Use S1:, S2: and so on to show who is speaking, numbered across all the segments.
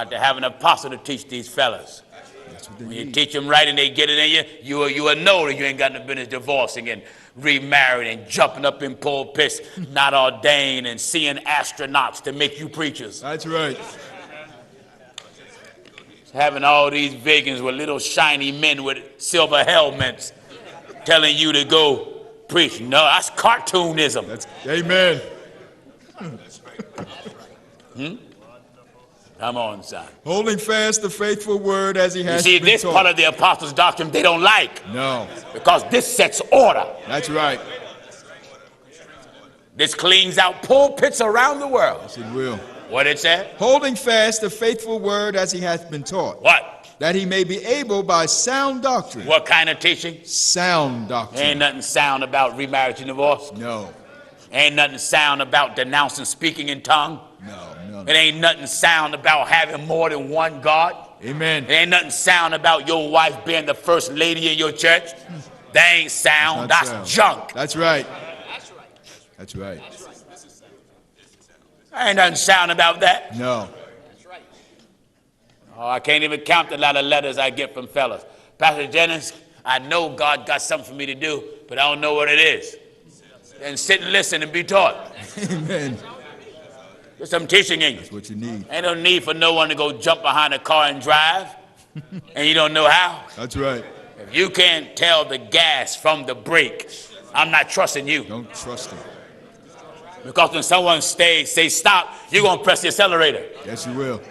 S1: Got to have an apostle to teach these fellas. When you teach them right and they get it in you, you will know that you ain't got no business divorcing and remarrying and jumping up in pulpits, not ordained, and seeing astronauts to make you preachers.
S2: That's right.
S1: Having all these vegans with little shiny men with silver helmets telling you to go preach. No, that's cartoonism.
S2: Amen.
S1: Come on, son.
S2: Holding fast the faithful word as he has
S1: been
S2: taught.
S1: You see, this part of the apostles' doctrine they don't like.
S2: No.
S1: Because this sets order.
S2: That's right.
S1: This cleans out pulpits around the world.
S2: Yes, it will.
S1: What it said?
S2: Holding fast the faithful word as he hath been taught.
S1: What?
S2: That he may be able by sound doctrine.
S1: What kind of teaching?
S2: Sound doctrine.
S1: Ain't nothing sound about remarriage and divorce.
S2: No.
S1: Ain't nothing sound about denouncing speaking in tongue.
S2: No.
S1: It ain't nothing sound about having more than one God.
S2: Amen.
S1: It ain't nothing sound about your wife being the first lady in your church. That ain't sound. That's
S2: sound.
S1: Junk.
S2: That's right. That's right.
S1: Ain't nothing sound about that.
S2: No.
S1: Oh, I can't even count a lot of letters I get from fellas. Pastor Jennings, I know God got something for me to do, but I don't know what it is. And sit and listen and be taught.
S2: Amen.
S1: There's some teaching in you.
S2: That's what you need.
S1: Ain't no need for no one to go jump behind a car and drive, and you don't know how.
S2: That's right.
S1: If you can't tell the gas from the brake, I'm not trusting you.
S2: Don't trust him.
S1: Because when someone say stop, you're going to press the accelerator.
S2: Yes, you will.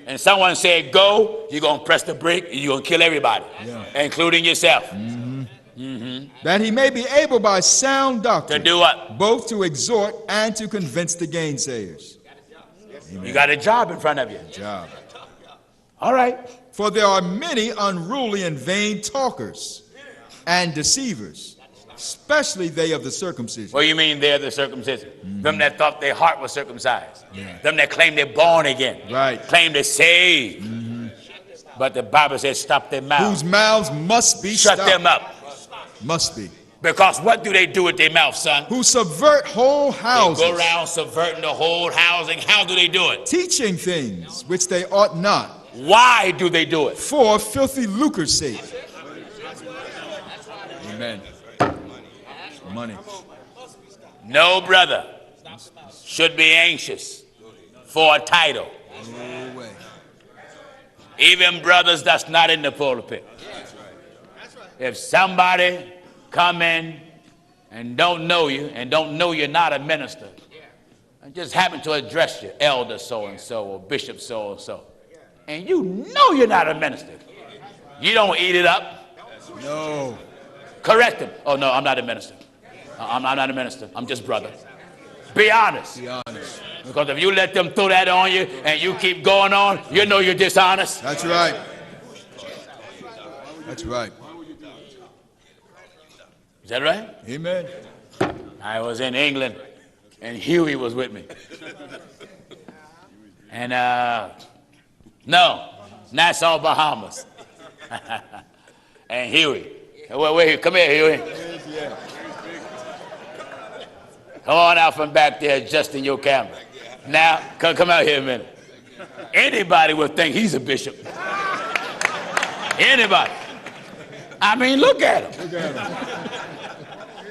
S1: And someone say go, you're going to press the brake, and you're going to kill everybody, including yourself.
S2: That he may be able by sound doctrine.
S1: To do what?
S2: Both to exhort and to convince the gainsayers. Amen.
S1: You got a job in front of you.
S2: Job.
S1: All right.
S2: For there are many unruly and vain talkers and deceivers, especially they of the circumcision.
S1: What do you mean they're the circumcision? Them that thought their heart was circumcised. Them that claim they're born again.
S2: Right.
S1: Claim they're saved. But the Bible says stop their mouths.
S2: Whose mouths must be
S1: Shut
S2: stopped.
S1: them up.
S2: Must be.
S1: Because what do they do with their mouth, son?
S2: Who subvert whole houses.
S1: They go around subverting the whole housing. How do they do it?
S2: Teaching things which they ought not.
S1: Why do they do it?
S2: For filthy lucre's sake. Amen. Money.
S1: No brother should be anxious for a title.
S2: No way.
S1: Even brothers that's not in the pulpit. If somebody come in and don't know you and don't know you're not a minister and just happen to address you, elder so-and-so or bishop so-and-so, and you know you're not a minister, you don't eat it up.
S2: No.
S1: Correct him. Oh, no, I'm not a minister. I'm not a minister. I'm just brother. Be honest.
S2: Be honest.
S1: Because if you let them throw that on you and you keep going on, you know you're dishonest.
S2: That's right. That's right.
S1: Is that right?
S2: Amen.
S1: I was in England and Huey was with me. And no, Nassau, Bahamas. And Huey. Wait, come here, Huey. Come on out from back there adjusting your camera. Now, come out here a minute. Anybody would think he's a bishop. Anybody. I mean, look at him.
S2: Look at him.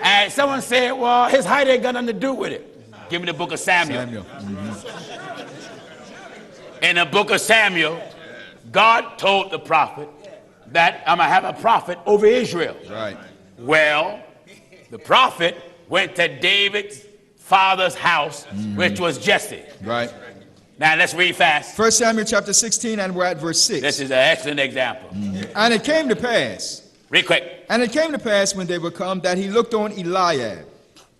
S1: And someone said, well, his height ain't got nothing to do with it. Give me the book of Samuel. In the book of Samuel, God told the prophet that I'm going to have a prophet over Israel.
S2: Right.
S1: Well, the prophet went to David's father's house, which was Jesse.
S2: Right.
S1: Now, let's read fast.
S2: 1 Samuel chapter 16, and we're at verse 6.
S1: This is an excellent example.
S2: And it came to pass.
S1: Read quick.
S2: And it came to pass when they were come that he looked on Eliab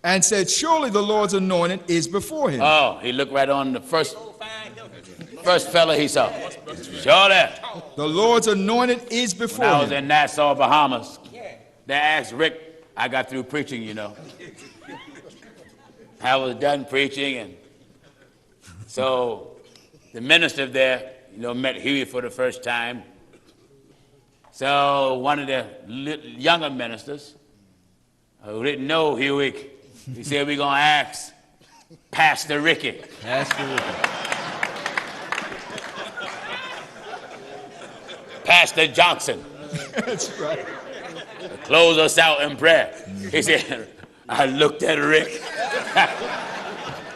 S2: and said, surely the Lord's anointed is before him.
S1: Oh, he looked right on the first fella he saw. Sure that.
S2: The Lord's anointed is before
S1: When I
S2: him.
S1: was in Nassau, Bahamas, they asked Rick, I got through preaching, you know. I was done preaching, and so the minister there, met Huey for the first time. So one of the younger ministers who didn't know Huey, he said, we're going to ask Pastor Ricky.
S2: Pastor Ricky.
S1: Pastor Johnson.
S2: That's right.
S1: Close us out in prayer. He said, I looked at Rick.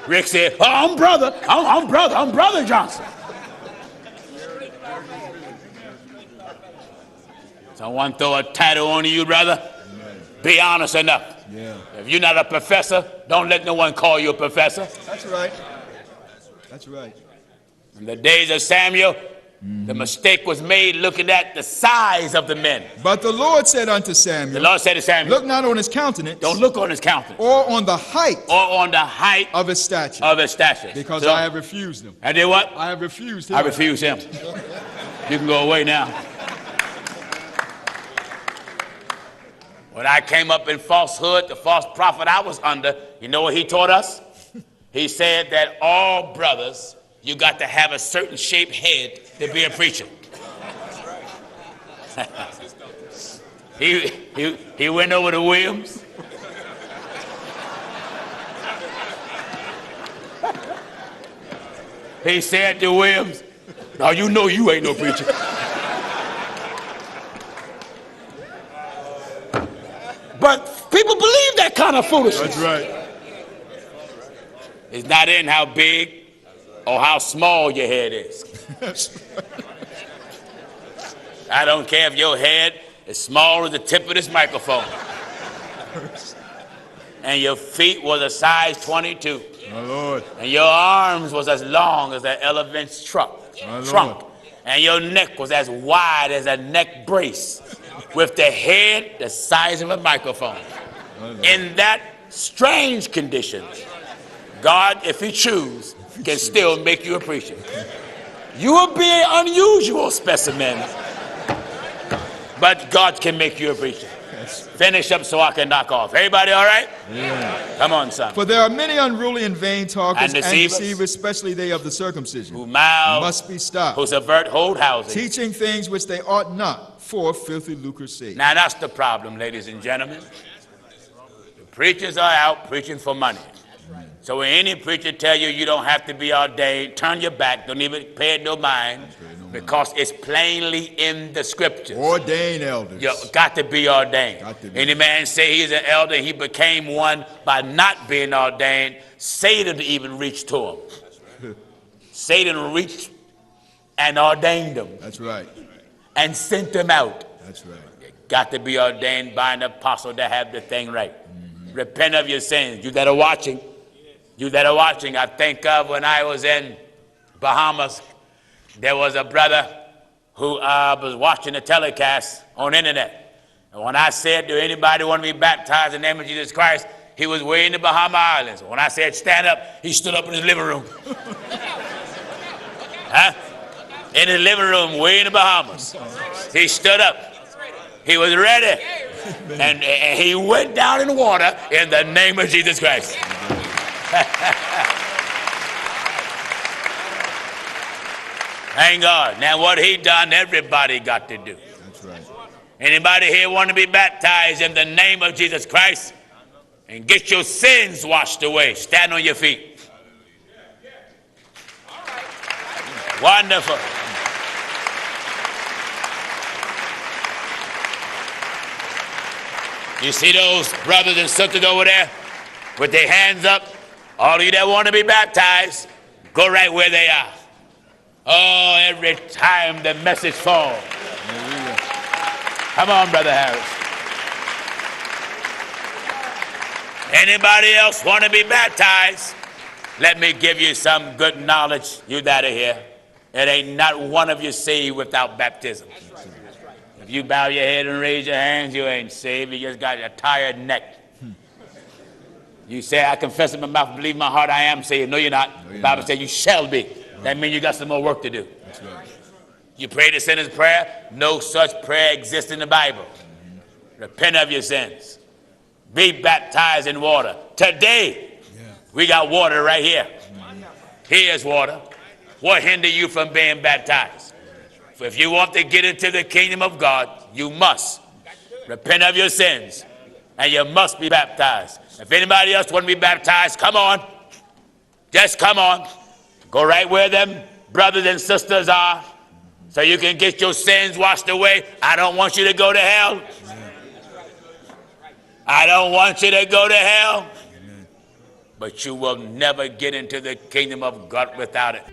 S1: Rick said, oh, I'm brother Johnson. Someone throw a title on you, brother? Be honest enough.
S2: Yeah.
S1: If you're not a professor, don't let no one call you a professor.
S2: That's right. That's right.
S1: In the days of Samuel, the mistake was made looking at the size of the men.
S2: But the Lord said unto Samuel,
S1: The Lord said to Samuel,
S2: look not on his countenance,
S1: don't look on his countenance
S2: or on the height
S1: or on the height
S2: of his stature,
S1: So,
S2: because I have refused him.
S1: I did what?
S2: I have refused him.
S1: I refuse him. You can go away now. When I came up in falsehood, the false prophet I was under, you know what he taught us? He said that all brothers, you got to have a certain shaped head to be a preacher. he went over to Williams. He said to Williams, now you know you ain't no preacher. But people believe that kind of foolishness.
S2: That's right.
S1: It's not in how big or how small your head is. I don't care if your head is small as the tip of this microphone. And your feet was a size 22.
S2: My Lord.
S1: And your arms was as long as an elephant's trunk. And your neck was as wide as a neck brace, with the head the size of a microphone. In that strange condition, God, if he choose, can still make you a preacher. You will be an unusual specimen, but God can make you a preacher. Finish up so I can knock off. Everybody all right?
S2: Yeah.
S1: Come on, son.
S2: For there are many unruly and vain talkers
S1: And deceivers,
S2: especially they of the circumcision,
S1: who mouth,
S2: must be stopped,
S1: who subvert whole houses,
S2: teaching things which they ought not, for filthy lucre's sake.
S1: Now that's the problem, ladies and gentlemen. The preachers are out preaching for money. So when any preacher tell you you don't have to be ordained, turn your back, don't even pay it no mind, because it's plainly in the scriptures.
S2: Ordain elders.
S1: You got to be ordained. Any man say he's an elder, he became one by not being ordained. Satan even reached to him. Satan reached and ordained him.
S2: That's right.
S1: And sent him out.
S2: That's right.
S1: You got to be ordained by an apostle to have the thing right. Repent of your sins. You that are watching. You that are watching. I think of when I was in Bahamas, there was a brother who was watching the telecast on the internet. And when I said, do anybody want to be baptized in the name of Jesus Christ? He was way in the Bahama Islands. When I said stand up, he stood up in his living room. Huh? In his living room, way in the Bahamas. He stood up. He was ready. And he went down in the water in the name of Jesus Christ. Thank God. Now what he done, everybody got to do.
S2: That's right.
S1: Anybody here want to be baptized in the name of Jesus Christ and get your sins washed away? Stand on your feet. Wonderful. You see those brothers and sisters over there with their hands up? All of you that want to be baptized, go right where they are. Oh, every time the message falls. Come on, Brother Harris. Anybody else want to be baptized? Let me give you some good knowledge. You that are here. It ain't not one of you saved without baptism. If you bow your head and raise your hands, you ain't saved. You just got a tired neck. You say, I confess in my mouth, believe in my heart, I am saved. No, you're not. The Bible says you shall be. That means you got some more work to do.
S2: That's right.
S1: You pray the sinner's prayer. No such prayer exists in the Bible. Repent of your sins. Be baptized in water. Today, we got water right here. Here's water. What hinder you from being baptized? For if you want to get into the kingdom of God, you must repent of your sins, and you must be baptized. If anybody else want to be baptized, come on. Just come on. Go right where them brothers and sisters are. so you can get your sins washed away. I don't want you to go to hell. I don't want you to go to hell. But you will never get into the kingdom of God without it.